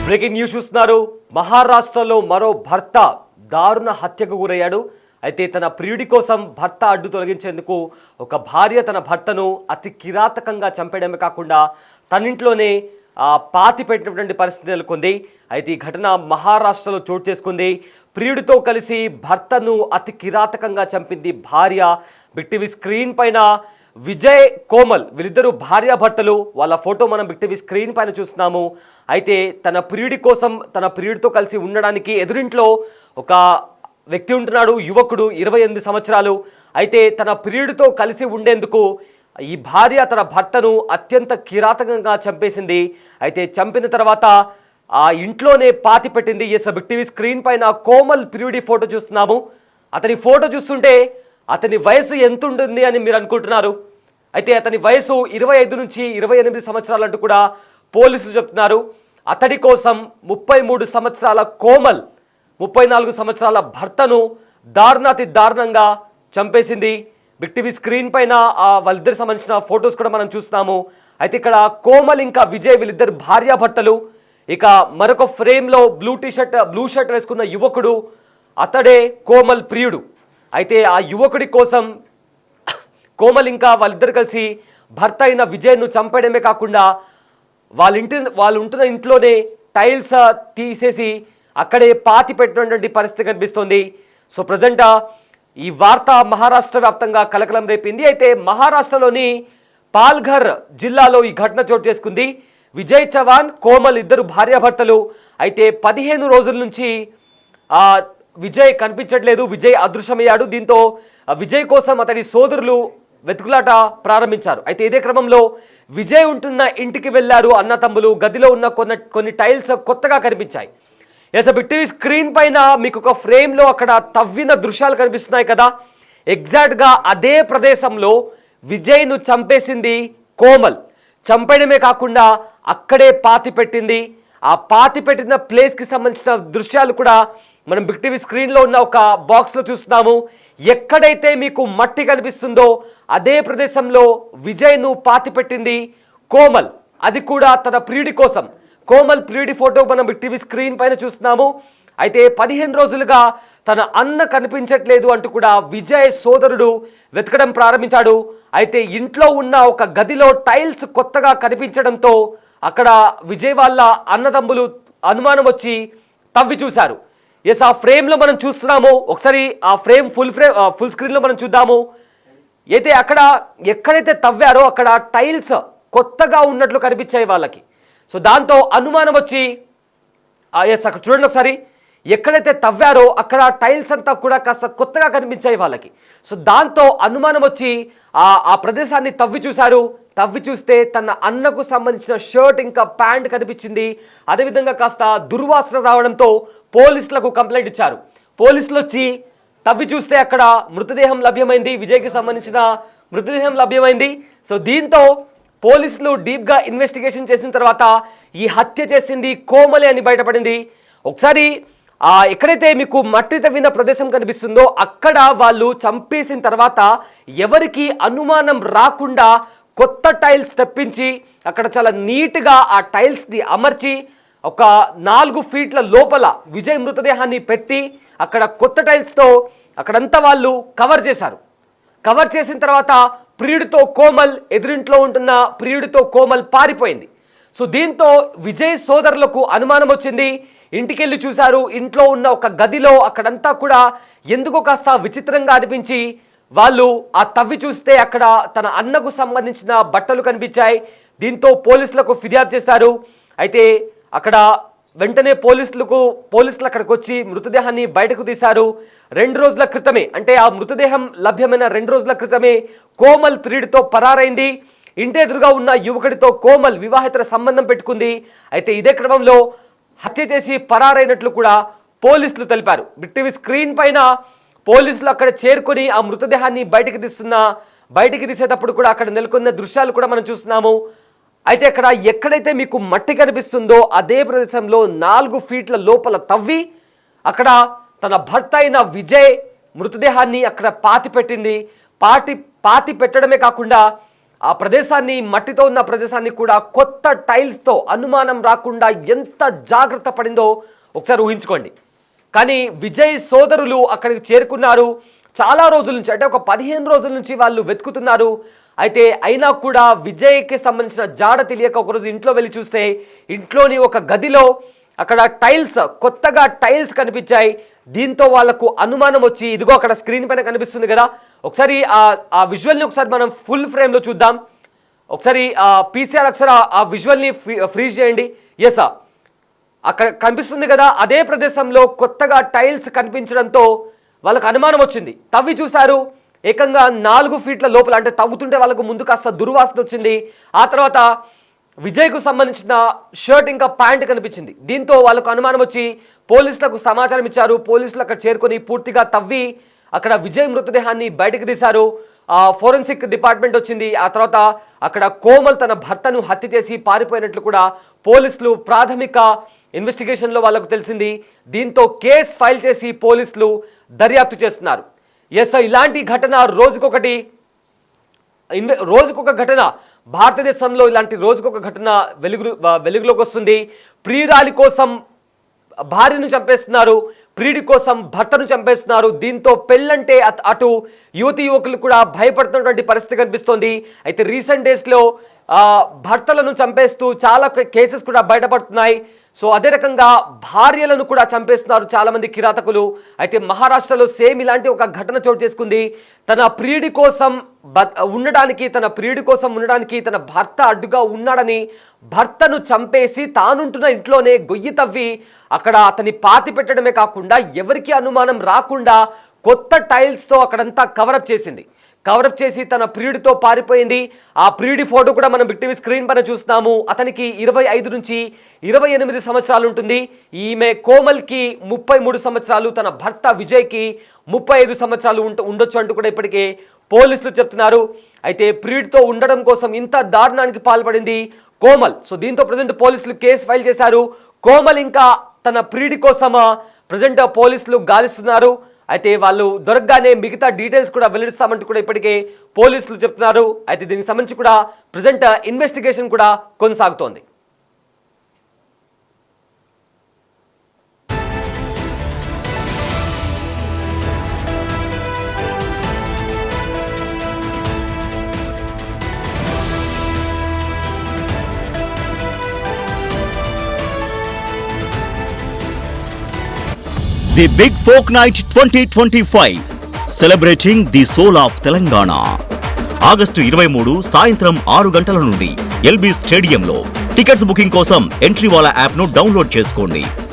Breaking news చూస్తున్నారు. మహారాష్ట్రలో మరో భర్త దారుణ హత్యకు గురయ్యాడు. అయితే తన ప్రియుడి కోసం భర్త అడ్డు తొలగించేందుకు ఒక భార్య తన భర్తను అతి కిరాతకంగా చంపేయడమే కాకుండా తన ఇంట్లోనే పాతి పెట్టినటువంటి పరిస్థితి నెలకొంది. అయితే ఈ ఘటన మహారాష్ట్రలో చోటు చేసుకుంది. ప్రియుడితో కలిసి భర్తను అతి కిరాతకంగా చంపింది భార్య. బిగ్ టీవీ స్క్రీన్ పైన విజయ్ కోమల్ వీళ్ళిద్దరూ భార్యాభర్తలు. వాళ్ళ ఫోటో మనం బిగ్ టీవీ స్క్రీన్ పైన చూస్తున్నాము. అయితే తన ప్రియుడి కోసం తన ప్రియుడితో కలిసి ఉండడానికి ఎదురింట్లో ఒక వ్యక్తి ఉంటున్నాడు, యువకుడు 28 సంవత్సరాలు. అయితే తన ప్రియుడితో కలిసి ఉండేందుకు ఈ భార్య తన భర్తను అత్యంత కిరాతకంగా చంపేసింది. అయితే చంపిన తర్వాత ఆ ఇంట్లోనే పాతి పెట్టింది. ఎస్, బిగ్ టీవీ స్క్రీన్ పైన కోమల్ ప్రియుడి ఫోటో చూస్తున్నాము. అతని ఫోటో చూస్తుంటే అతని వయసు ఎంత ఉంటుంది అని మీరు అనుకుంటున్నారు? అయితే అతని వయసు 25 నుంచి 28 సంవత్సరాలు అంటూ కూడా పోలీసులు చెప్తున్నారు. అతడి కోసం 33 సంవత్సరాల కోమల్ 34 సంవత్సరాల భర్తను దారుణాతి దారుణంగా చంపేసింది. బిగ్ టీవీ స్క్రీన్ పైన వాళ్ళిద్దరికి సంబంధించిన ఫొటోస్ కూడా మనం చూస్తున్నాము. అయితే ఇక్కడ కోమల్ ఇంకా విజయ్ వీళ్ళిద్దరు భార్యాభర్తలు. ఇక మరొక ఫ్రేమ్లో బ్లూ షర్ట్ వేసుకున్న యువకుడు అతడే కోమల్ ప్రియుడు. అయితే ఆ యువకుడి కోసం కోమల్ ఇంకా వాళ్ళిద్దరు కలిసి భర్త అయిన విజయ్ను చంపేయడమే కాకుండా వాళ్ళు ఉంటున్న ఇంట్లోనే టైల్స్ తీసేసి అక్కడే పాతి పెట్టినటువంటి పరిస్థితి కనిపిస్తోంది. సో ప్రజెంట్ ఈ వార్త మహారాష్ట్ర వ్యాప్తంగా కలకలం రేపింది. అయితే మహారాష్ట్రలోని పాల్ఘర్ జిల్లాలో ఈ ఘటన చోటు చేసుకుంది. విజయ్ చవాన్, కోమల్ ఇద్దరు భార్యాభర్తలు. అయితే 15 రోజుల నుంచి విజయ్ కనిపించట్లేదు, విజయ్ అదృశ్యమయ్యాడు. దీంతో విజయ్ కోసం అతడి సోదరులు వెతుకులాట ప్రారంభించారు. అయితే ఇదే క్రమంలో విజయ్ ఉంటున్న ఇంటికి వెళ్లారు అన్న తమ్ములు. గదిలో ఉన్న కొన్ని టైల్స్ కొత్తగా కనిపించాయి. ఎస్, బిగ్ టీవీ స్క్రీన్ పైన మీకు ఒక ఫ్రేమ్లో అక్కడ తవ్విన దృశ్యాలు కనిపిస్తున్నాయి కదా. ఎగ్జాక్ట్గా అదే ప్రదేశంలో విజయ్ను చంపేసింది కోమల్. చంపేయడమే కాకుండా అక్కడే పాతి పెట్టింది. ఆ పాతి పెట్టిన ప్లేస్కి సంబంధించిన దృశ్యాలు కూడా మనం బిగ్ టీవీ స్క్రీన్లో ఉన్న ఒక బాక్స్లో చూస్తున్నాము. ఎక్కడైతే మీకు మట్టి కనిపిస్తుందో అదే ప్రదేశంలో విజయ్ను పాతి పెట్టింది కోమల్. అది కూడా తన ప్రియుడి కోసం. కోమల్ ప్రియుడి ఫోటో మనం బిగ్ టీవీ స్క్రీన్ పైన చూస్తున్నాము. అయితే 15 రోజులుగా తన అన్న కనిపించట్లేదు అంటూ కూడా విజయ్ సోదరుడు వెతకడం ప్రారంభించాడు. అయితే ఇంట్లో ఉన్న ఒక గదిలో టైల్స్ కొత్తగా కనిపించడంతో అక్కడ విజయ్ వాళ్ళ అన్నదమ్ములు అనుమానం వచ్చి తవ్వి చూశారు. ఎస్, ఆ ఫ్రేమ్లో మనం చూస్తున్నాము. ఒకసారి ఆ ఫ్రేమ్ ఫుల్ స్క్రీన్లో మనం చూద్దాము. అయితే అక్కడ ఎక్కడైతే తవ్వారో అక్కడ టైల్స్ కొత్తగా ఉన్నట్లు కనిపించాయి వాళ్ళకి. సో దాంతో అనుమానం వచ్చి ఎస్, అక్కడ చూడండి ఒకసారి. ఎక్కడైతే తవ్వారో అక్కడ టైల్స్ అంతా కూడా కాస్త కొత్తగా కనిపించాయి వాళ్ళకి. సో దాంతో అనుమానం వచ్చి ఆ ప్రదేశాన్ని తవ్వి చూశారు. తవ్వి చూస్తే తన అన్నకు సంబంధించిన షర్ట్ ఇంకా ప్యాంట్ కనిపించింది. అదేవిధంగా కాస్త దుర్వాసన రావడంతో పోలీసులకు కంప్లైంట్ ఇచ్చారు. పోలీసులు వచ్చి తవ్వి చూస్తే అక్కడ మృతదేహం లభ్యమైంది. విజయ్కి సంబంధించిన మృతదేహం లభ్యమైంది. సో దీంతో పోలీసులు డీప్గా ఇన్వెస్టిగేషన్ చేసిన తర్వాత ఈ హత్య చేసింది కోమలే అని బయటపడింది. ఒకసారి ఎక్కడైతే మీకు మట్టి తవ్విన ప్రదేశం కనిపిస్తుందో అక్కడ వాళ్ళు చంపేసిన తర్వాత ఎవరికి అనుమానం రాకుండా కొత్త టైల్స్ తెప్పించి అక్కడ చాలా నీట్గా ఆ టైల్స్ని అమర్చి ఒక 4 ఫీట్ల లోపల విజయ్ మృతదేహాన్ని పెట్టి అక్కడ కొత్త టైల్స్తో అక్కడంతా వాళ్ళు కవర్ చేశారు. కవర్ చేసిన తర్వాత ప్రియుడితో కోమల్ ఎదురింట్లో ఉంటున్న ప్రియుడితో కోమల్ పారిపోయింది. సో దీంతో విజయ్ సోదరులకు అనుమానం వచ్చింది. ఇంటికెళ్ళి చూశారు. ఇంట్లో ఉన్న ఒక గదిలో అక్కడంతా కూడా ఎందుకో కాస్త విచిత్రంగా అనిపించి వాళ్ళు ఆ తవ్వి చూస్తే అక్కడ తన అన్నకు సంబంధించిన బట్టలు కనిపించాయి. దీంతో పోలీసులకు ఫిర్యాదు చేశారు. అయితే అక్కడ వెంటనే పోలీసులు అక్కడికి వచ్చి మృతదేహాన్ని బయటకు తీశారు. 2 రోజుల క్రితమే, అంటే ఆ మృతదేహం లభ్యమైన 2 రోజుల క్రితమే కోమల్ ప్రియుడితో పరారైంది. ఇంటి ఎదురుగా ఉన్న యువకుడితో కోమల్ వివాహేతర సంబంధం పెట్టుకుంది. అయితే ఇదే క్రమంలో హత్య చేసి పరారైనట్లు కూడా పోలీసులు తెలిపారు. బిగ్ టీవీ స్క్రీన్ పైన పోలీసులు అక్కడ చేరుకొని ఆ మృతదేహాన్ని బయటికి తీసేటప్పుడు కూడా అక్కడ నెలకొన్న దృశ్యాలు కూడా మనం చూస్తున్నాము. అయితే అక్కడ ఎక్కడైతే మీకు మట్టి కనిపిస్తుందో అదే ప్రదేశంలో 4 ఫీట్ల లోపల తవ్వి అక్కడ తన భర్త అయిన విజయ్ మృతదేహాన్ని అక్కడ పాతి పెట్టింది. పాతి పెట్టడమే కాకుండా ఆ ప్రదేశాన్ని, మట్టితో ఉన్న ప్రదేశాన్ని కూడా కొత్త టైల్స్తో అనుమానం రాకుండా ఎంత జాగ్రత్త పడిందో ఒకసారి ఊహించుకోండి. కానీ విజయ్ సోదరులు అక్కడికి చేరుకున్నారు. చాలా రోజుల నుంచి, అంటే ఒక 15 రోజుల నుంచి వాళ్ళు వెతుకుతున్నారు. అయితే అయినా కూడా విజయ్కి సంబంధించిన జాడ తెలియక ఒకరోజు ఇంట్లో వెళ్ళి చూస్తే ఇంట్లోని ఒక గదిలో అక్కడ కొత్తగా టైల్స్ కనిపించాయి. దీంతో వాళ్లకు అనుమానం వచ్చి, ఇదిగో అక్కడ స్క్రీన్ పైన కనిపిస్తుంది కదా, ఒకసారి ఆ విజువల్ని ఒకసారి మనం ఫుల్ ఫ్రేమ్లో చూద్దాం. ఒకసారి పీసీఆర్ ఒకసారి ఆ విజువల్ని ఫ్రీజ్ చేయండి. ఎస్, అక్కడ కనిపిస్తుంది కదా, అదే ప్రదేశంలో కొత్తగా టైల్స్ కనిపించడంతో వాళ్ళకు అనుమానం వచ్చింది. తవ్వి చూశారు, ఏకంగా 4 ఫీట్ల లోపల, అంటే తవ్వుతుంటే వాళ్ళకు ముందు కాస్త దుర్వాసన వచ్చింది. ఆ తర్వాత విజయ్కు సంబంధించిన షర్ట్ ఇంకా ప్యాంట్ కనిపించింది. దీంతో వాళ్ళకు అనుమానం వచ్చి పోలీసులకు సమాచారం ఇచ్చారు. పోలీసులు అక్కడ చేరుకొని పూర్తిగా తవ్వి అక్కడ విజయ్ మృతదేహాన్ని బయటకు తీశారు. ఫోరెన్సిక్ డిపార్ట్మెంట్ వచ్చింది. ఆ తర్వాత అక్కడ కోమల్ తన భర్తను హత్య చేసి పారిపోయినట్లు కూడా పోలీసులు ప్రాథమిక ఇన్వెస్టిగేషన్లో వాళ్ళకు తెలిసింది. దీంతో కేసు ఫైల్ చేసి పోలీసులు దర్యాప్తు చేస్తున్నారు. ఎస్, ఇలాంటి ఘటన రోజుకొక ఘటన భారతదేశంలో, ఇలాంటి రోజుకొక ఘటన వెలుగులోకి వస్తుంది. ప్రియురాలి కోసం భార్యను చంపేస్తున్నారు, ప్రియుడి కోసం భర్తను చంపేస్తున్నారు. దీంతో పెళ్ళంటే అటు యువకులు కూడా భయపడుతున్నటువంటి పరిస్థితి కనిపిస్తోంది. అయితే రీసెంట్ డేస్లో భర్తలను చంపేస్తూ చాలా కేసెస్ కూడా బయటపడుతున్నాయి. సో అదే రకంగా భార్యలను కూడా చంపేస్తున్నారు చాలా మంది కిరాతకులు. అయితే మహారాష్ట్రలో సేమ్ ఇలాంటి ఒక ఘటన చోటు చేసుకుంది. తన ప్రియుడి కోసం ఉండడానికి తన భర్త అడ్డుగా ఉన్నాడని భర్తను చంపేసి తానుంటున్న ఇంట్లోనే గొయ్యి తవ్వి అక్కడ అతని పాతి పెట్టడమే కాకుండా ఎవరికి అనుమానం రాకుండా కొత్త టైల్స్తో అక్కడంతా కవరప్ చేసి తన ప్రియుడితో పారిపోయింది. ఆ ప్రియుడి ఫోటో కూడా మనం బిగ్ టీవీ స్క్రీన్ పైన చూస్తున్నాము. అతనికి 25 నుంచి 28 సంవత్సరాలు ఉంటుంది. ఈమె కోమల్కి 33 సంవత్సరాలు, తన భర్త విజయ్కి 35 సంవత్సరాలు ఉండొచ్చు అంటూ కూడా ఇప్పటికే పోలీసులు చెప్తున్నారు. అయితే ప్రియుడితో ఉండడం కోసం ఇంత దారుణానికి పాల్పడింది కోమల్. సో దీంతో ప్రజెంట్ పోలీసులు కేసు ఫైల్ చేశారు. కోమల్ ఇంకా తన ప్రియుడి కోసం ప్రజెంట్ పోలీసులు గాలిస్తున్నారు. అయితే వాళ్ళు దొరకగానే మిగతా డీటెయిల్స్ కూడా వెల్లడిస్తామంటూ కూడా ఇప్పటికే పోలీసులు చెప్తున్నారు. అయితే దీనికి సంబంధించి కూడా ప్రజెంట్ ఇన్వెస్టిగేషన్ కూడా కొనసాగుతోంది. The Big Folk Night 2025, celebrating the soul of Telangana. August 23 సాయంత్రం 6 గంటల నుండి ఎల్బీ స్టేడియంలో. టికెట్స్ బుకింగ్ కోసం ఎంట్రీవాలా యాప్ను డౌన్లోడ్ చేసుకోండి.